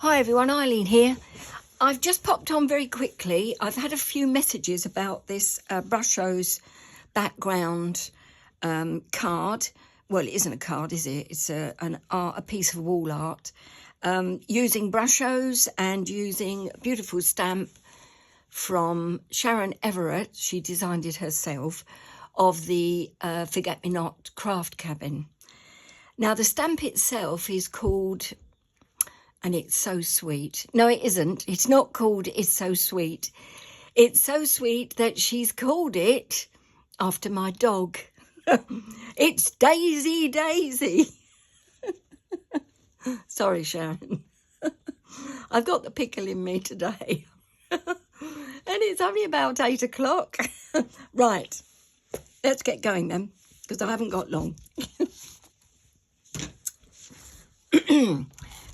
Hi everyone, Eileen here. I've just popped on very quickly. I've had a few messages about this Brusho's background card. Well, it isn't a card, is it? It's a piece of wall art. Using Brusho's and using a beautiful stamp from Sharon Everett, she designed it herself, of the Forget-Me-Not craft cabin. Now, the stamp itself is called... and it's so sweet. No, it isn't. It's not called It's So Sweet. It's so sweet that she's called it after my dog. It's Daisy Daisy. Sorry, Sharon. I've got the pickle in me today. And it's only about 8 o'clock. Right. Let's get going then, because I haven't got long.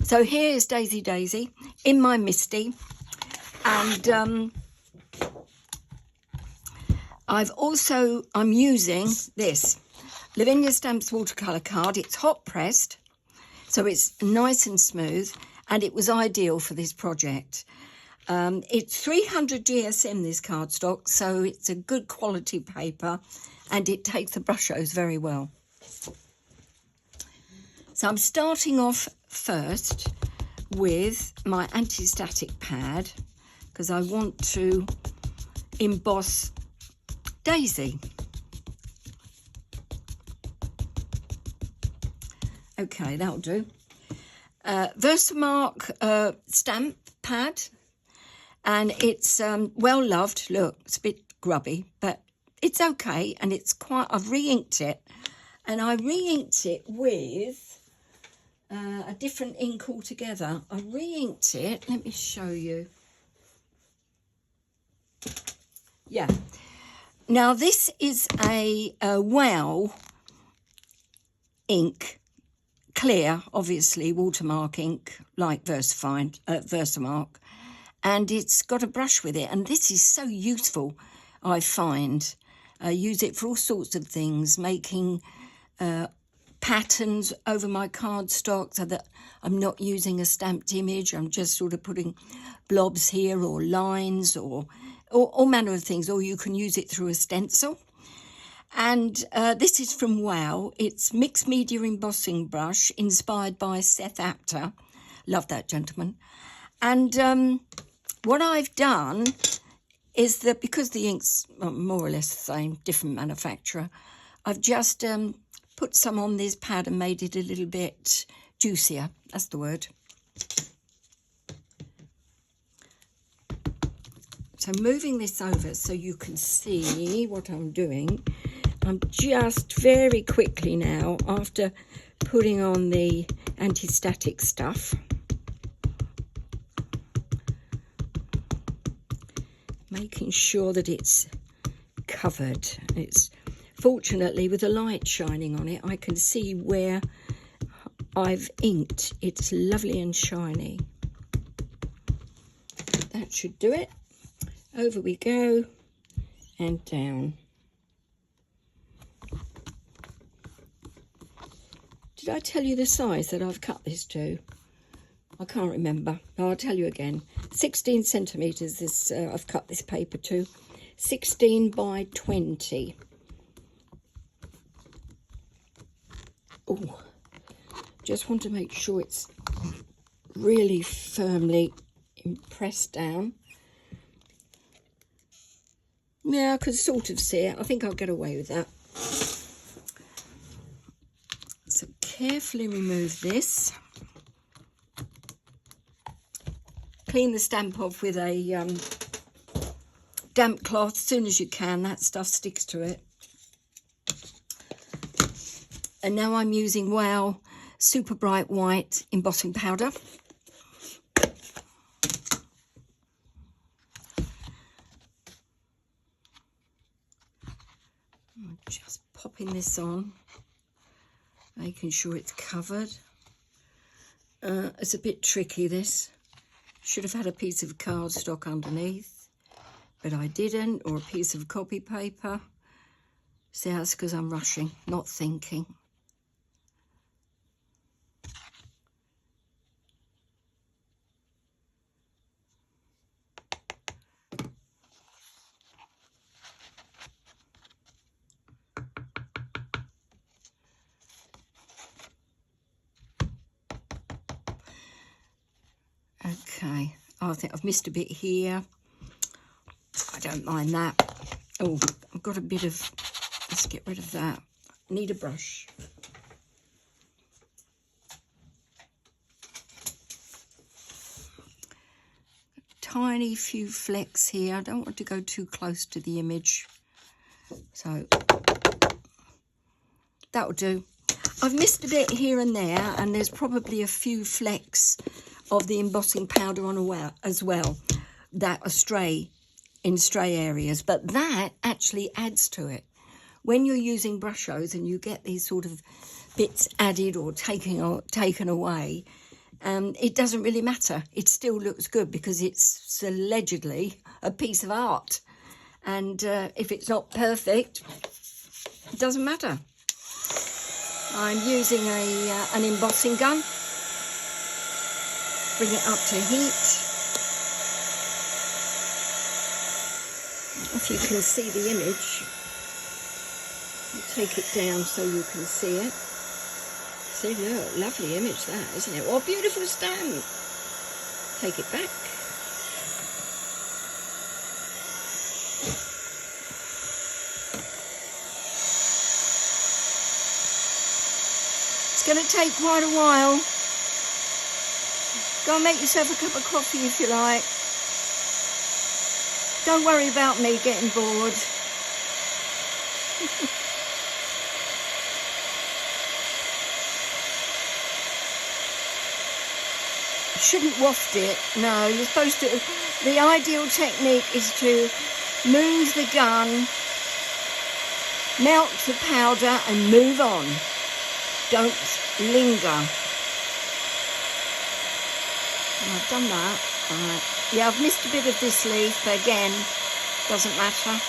So here's Daisy Daisy in my Misty, and I'm using this Lavinia Stamps watercolour card. It's hot pressed, so it's nice and smooth, and it was ideal for this project. It's 300 GSM, this cardstock, so it's a good quality paper, and it takes the Brushos very well. So I'm starting off first with my anti-static pad because I want to emboss Daisy. Okay, that'll do. Versamark stamp pad, and it's well loved. Look, it's a bit grubby, but it's okay, and it's quite... I've re-inked it, and I re-inked it with a different ink altogether. I re-inked it. Let me show you. Yeah. Now, this is a Wow ink, clear, obviously, watermark ink, like Versamark. And it's got a brush with it. And this is so useful, I find. I use it for all sorts of things, making... patterns over my cardstock so that I'm not using a stamped image. I'm just sort of putting blobs here or lines or all manner of things, or you can use it through a stencil. And this is from Wow. It's mixed media embossing brush inspired by Seth Apter. Love that gentleman. And what I've done is that because the ink's more or less the same, different manufacturer, I've just put some on this pad and made it a little bit juicier. That's the word. So moving this over so you can see what I'm doing, I'm just very quickly now, after putting on the anti-static stuff, making sure that it's covered. It's... Fortunately, with the light shining on it, I can see where I've inked. It's lovely and shiny. That should do it. Over we go and down. Did I tell you the size that I've cut this to? I can't remember. No, I'll tell you again. 16 centimetres this, I've cut this paper to. 16 by 20. Oh, just want to make sure it's really firmly pressed down. Yeah, I could sort of see it. I think I'll get away with that. So carefully remove this. Clean the stamp off with a damp cloth as soon as you can. That stuff sticks to it. And now I'm using Wow Super Bright White embossing powder. I'm just popping this on, making sure it's covered. It's a bit tricky, this. Should have had a piece of cardstock underneath, but I didn't, or a piece of copy paper. See, that's because I'm rushing, not thinking. Okay, I think I've missed a bit here. I don't mind that. Oh, I've got a bit of, let's get rid of that. Need a brush. Tiny few flecks here. I don't want to go too close to the image. So that'll do. I've missed a bit here and there, and there's probably a few flecks of the embossing powder on as well that are in stray areas, but that actually adds to it. When you're using Brushos and you get these sort of bits added or taken away, it doesn't really matter. It still looks good because it's allegedly a piece of art. And if it's not perfect, it doesn't matter. I'm using an embossing gun. Bring it up to heat. If you can see the image, I'll take it down so you can see it. See, look, lovely image that, isn't it? What a beautiful stamp. Take it back. It's going to take quite a while. Go and make yourself a cup of coffee if you like. Don't worry about me getting bored. Shouldn't waft it. No, you're supposed to. The ideal technique is to move the gun, melt the powder and move on. Don't linger. And I've done that. Right. Yeah, I've missed a bit of this leaf, but again, doesn't matter.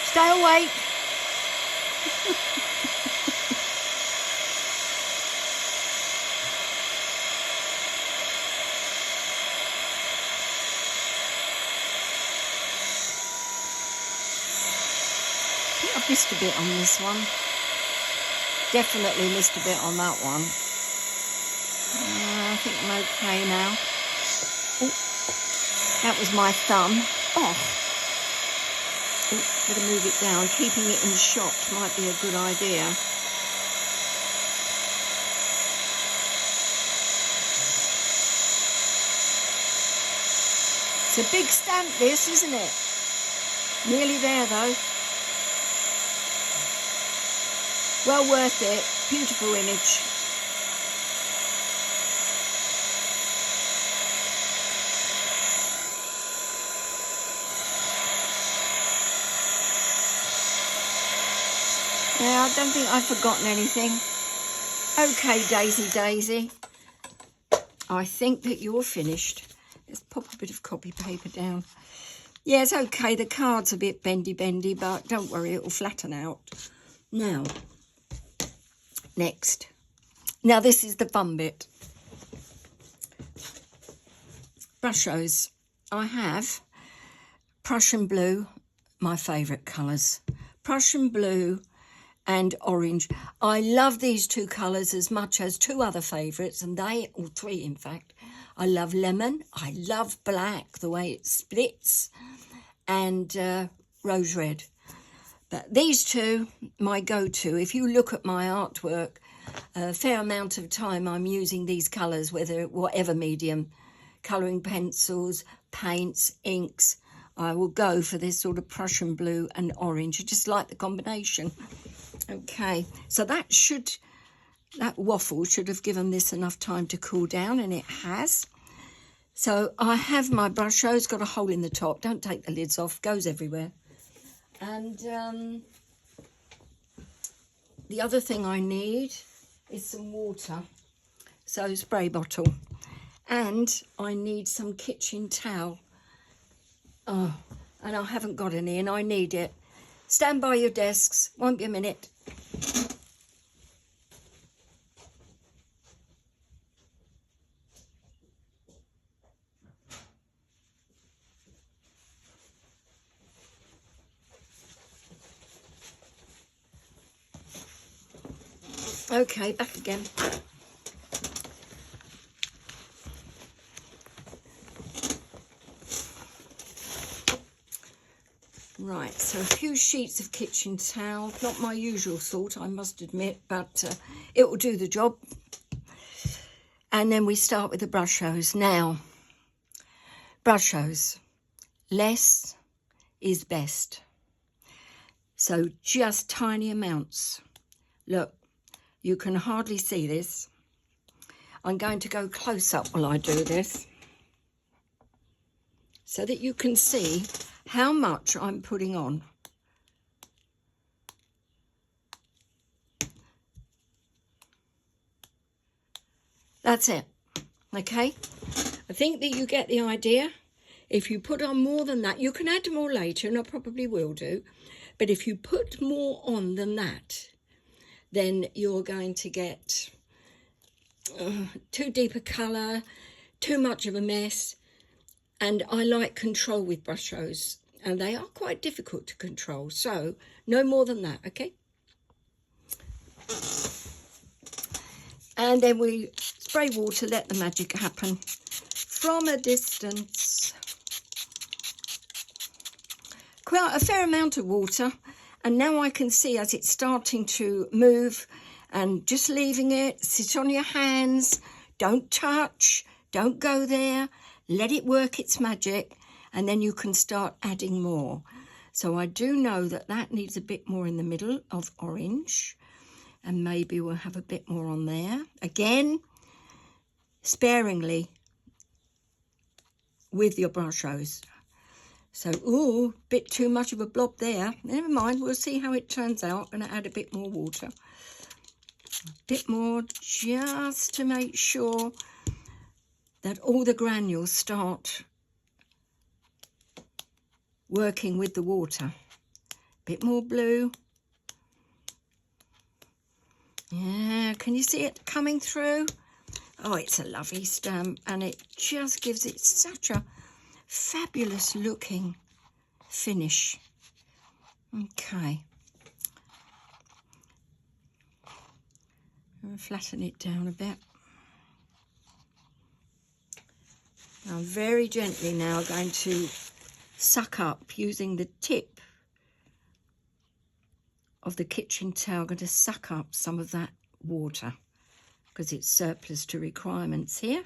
Stay awake. I think I've missed a bit on this one. Definitely missed a bit on that one. I think I'm okay now. Ooh, that was my thumb. Oh. Better move it down. Keeping it in shot might be a good idea. It's a big stamp, this, isn't it? Nearly there, though. Well worth it. Beautiful image. Yeah, I don't think I've forgotten anything. Okay, Daisy. I think that you're finished. Let's pop a bit of copy paper down. Yeah, it's okay. The card's a bit bendy, but don't worry, it'll flatten out. Now, next. Now, this is the fun bit. Brushos. I have Prussian blue, my favourite colours. Prussian blue and orange. I love these two colours as much as two other favourites, and or three in fact. I love lemon, I love black, the way it splits, and rose red. But these two, my go-to. If you look at my artwork, a fair amount of time I'm using these colours, whatever medium, colouring pencils, paints, inks. I will go for this sort of Prussian blue and orange. I just like the combination. Okay, so that waffle should have given this enough time to cool down, and it has. So I have my Brusho. It's got a hole in the top. Don't take the lids off. Goes everywhere. And the other thing I need is some water. So spray bottle. And I need some kitchen towel. Oh, and I haven't got any, and I need it. Stand by your desks. Won't be a minute. Okay, back again. Right, so a few sheets of kitchen towel. Not my usual sort, I must admit, but it will do the job. And then we start with the Brushos. Now, Brushos, less is best. So just tiny amounts. Look, you can hardly see this. I'm going to go close up while I do this, so that you can see how much I'm putting on. That's it, okay? I think that you get the idea. If you put on more than that, you can add more later, and I probably will do. But if you put more on than that, then you're going to get too deep a colour, too much of a mess. And I like control with Brushos, and they are quite difficult to control. So no more than that, okay? And then we spray water, let the magic happen from a distance. Quite a fair amount of water, and now I can see as it's starting to move, and just leaving it, sit on your hands, don't touch, don't go there, let it work its magic, and then you can start adding more. So I do know that that needs a bit more in the middle of orange, and maybe we'll have a bit more on there. Again, sparingly with your Brushos. So, ooh, bit too much of a blob there. Never mind, we'll see how it turns out. I'm going to add a bit more water. A bit more, just to make sure that all the granules start working with the water. Bit more blue. Yeah, can you see it coming through? Oh, it's a lovely stamp, and it just gives it such a fabulous looking finish. Okay. I'll flatten it down a bit. I'm very gently now going to suck up using the tip of the kitchen towel. I'm going to suck up some of that water because it's surplus to requirements here.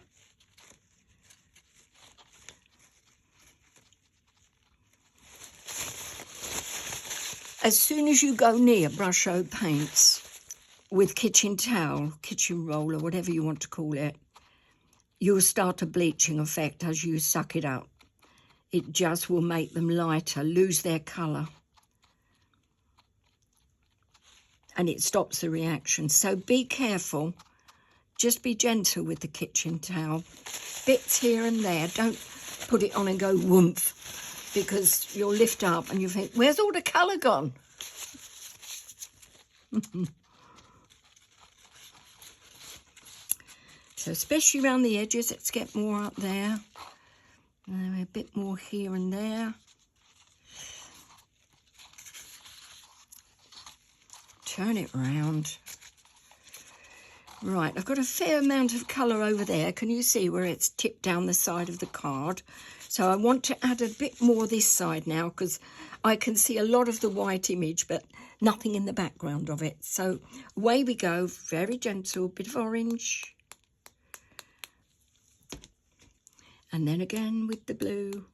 As soon as you go near Brusho paints with kitchen towel, kitchen roll, or whatever you want to call it, you'll start a bleaching effect as you suck it up. It just will make them lighter, lose their colour. And it stops the reaction. So be careful. Just be gentle with the kitchen towel. Bits here and there. Don't put it on and go whoomph, because you'll lift up and you think, where's all the colour gone? So especially around the edges, let's get more up there. And a bit more here and there. Turn it round. Right, I've got a fair amount of colour over there. Can you see where it's tipped down the side of the card? So I want to add a bit more this side now, because I can see a lot of the white image, but nothing in the background of it. So away we go, very gentle, bit of orange. And then again with the blue.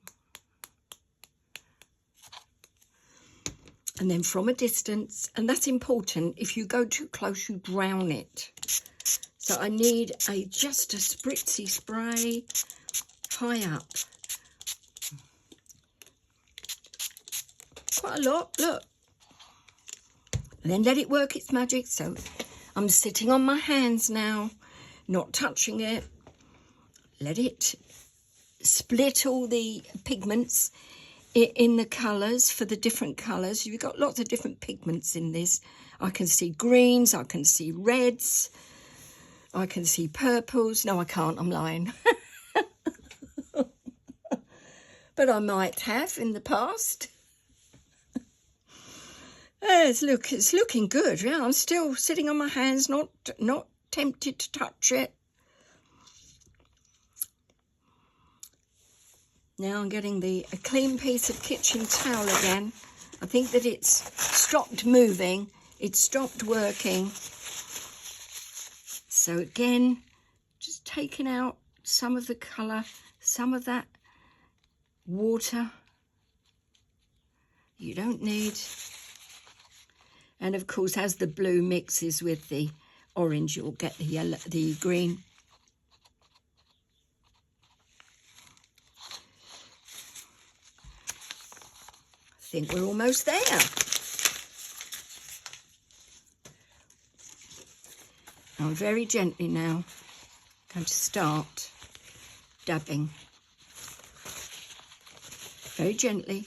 And then from a distance, and that's important, if you go too close, you drown it. So I need just a spritzy spray high up. Quite a lot, look. And then let it work its magic. So I'm sitting on my hands now, not touching it. Let it split all the pigments in the colours for the different colours. You've got lots of different pigments in this. I can see greens, I can see reds, I can see purples. No, I can't, I'm lying. But I might have in the past. It's looking good. Yeah, I'm still sitting on my hands, not tempted to touch it. Now I'm getting a clean piece of kitchen towel again. I think that it's stopped moving. It's stopped working. So again, just taking out some of the colour, some of that water you don't need. And of course, as the blue mixes with the orange, you'll get the yellow, the green. I think we're almost there. I'm very gently now going to start dabbing. Very gently.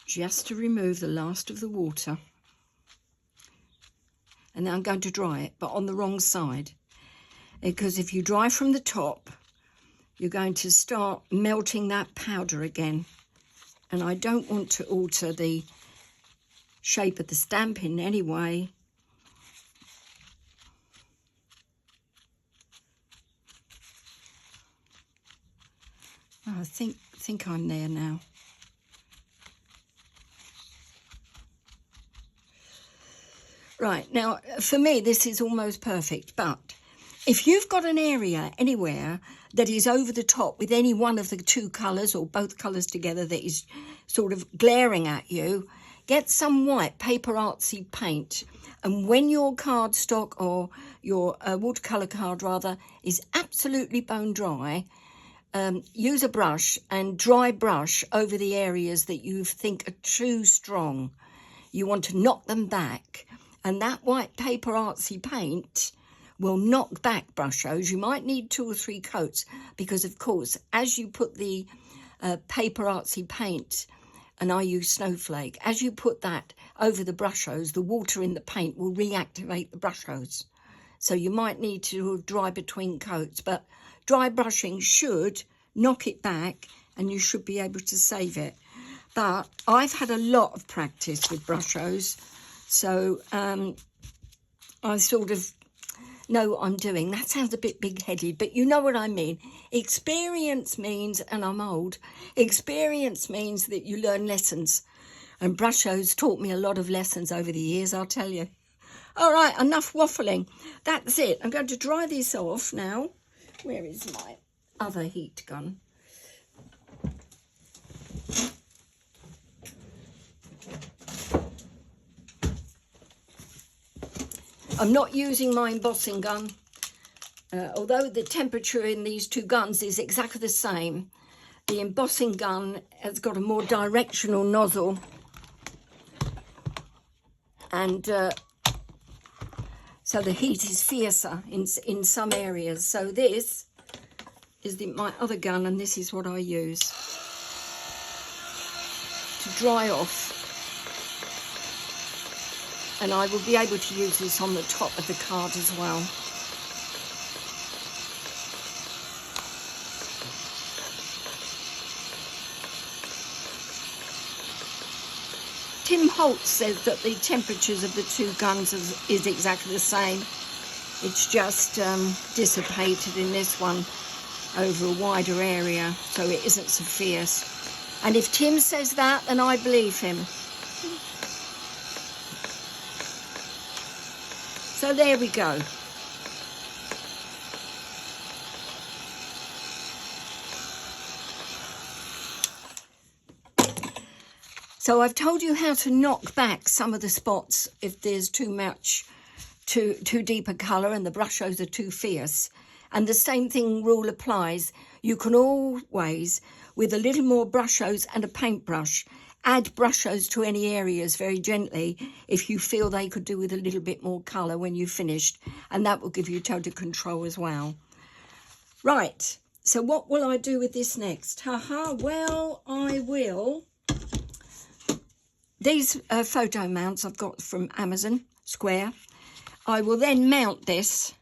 Just to remove the last of the water. And then I'm going to dry it, but on the wrong side. Because if you dry from the top, you're going to start melting that powder again. And I don't want to alter the shape of the stamp in any way. Oh, I think I'm there now. Right, now for me this is almost perfect, but if you've got an area anywhere that is over the top with any one of the two colours or both colours together that is sort of glaring at you, get some white paper artsy paint, and when your cardstock or your watercolour card rather is absolutely bone dry, use a brush and dry brush over the areas that you think are too strong. You want to knock them back, and that white paper artsy paint will knock back Brushos. You might need 2 or 3 coats because, of course, as you put the paper artsy paint, and I use Snowflake, as you put that over the Brushos, the water in the paint will reactivate the Brushos. So you might need to dry between coats, but dry brushing should knock it back and you should be able to save it. But I've had a lot of practice with Brushos, so I sort of know what I'm doing. That sounds a bit big-headed, but you know what I mean. Experience means, and I'm old, experience means that you learn lessons. And Brushos taught me a lot of lessons over the years, I'll tell you. All right, enough waffling. That's it. I'm going to dry this off now. Where is my other heat gun? I'm not using my embossing gun, although the temperature in these two guns is exactly the same. The embossing gun has got a more directional nozzle, and so the heat is fiercer in some areas. So this is my other gun, and this is what I use to dry off. And I will be able to use this on the top of the card as well. Tim Holtz says that the temperatures of the two guns is exactly the same. It's just dissipated in this one over a wider area, so it isn't so fierce. And if Tim says that, then I believe him. So there we go. So I've told you how to knock back some of the spots if there's too deep a colour and the Brushos are too fierce. And the same rule applies. You can always, with a little more Brushos and a paintbrush, add Brushos to any areas very gently if you feel they could do with a little bit more colour when you've finished, and that will give you total control as well. Right, so what will I do with this next? Well, I will... These photo mounts I've got from Amazon, square. I will then mount this,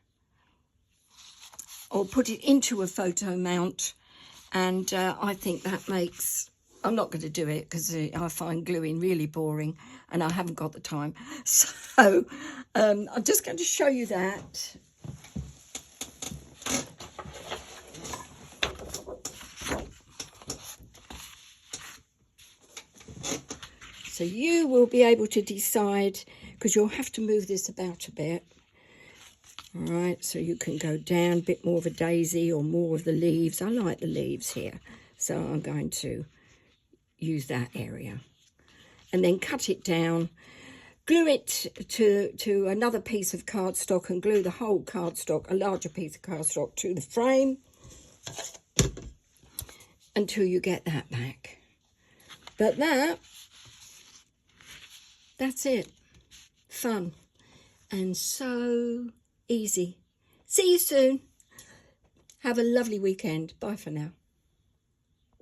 or put it into a photo mount, And I think that makes... I'm not going to do it because I find gluing really boring and I haven't got the time. So I'm just going to show you that. So you will be able to decide, because you'll have to move this about a bit. All right, so you can go down a bit more of a daisy or more of the leaves. I like the leaves here, so I'm going to use that area. And then cut it down, glue it to another piece of cardstock and glue the whole cardstock, a larger piece of cardstock, to the frame until you get that back. But that's it. Fun and so easy. See you soon. Have a lovely weekend. Bye for now.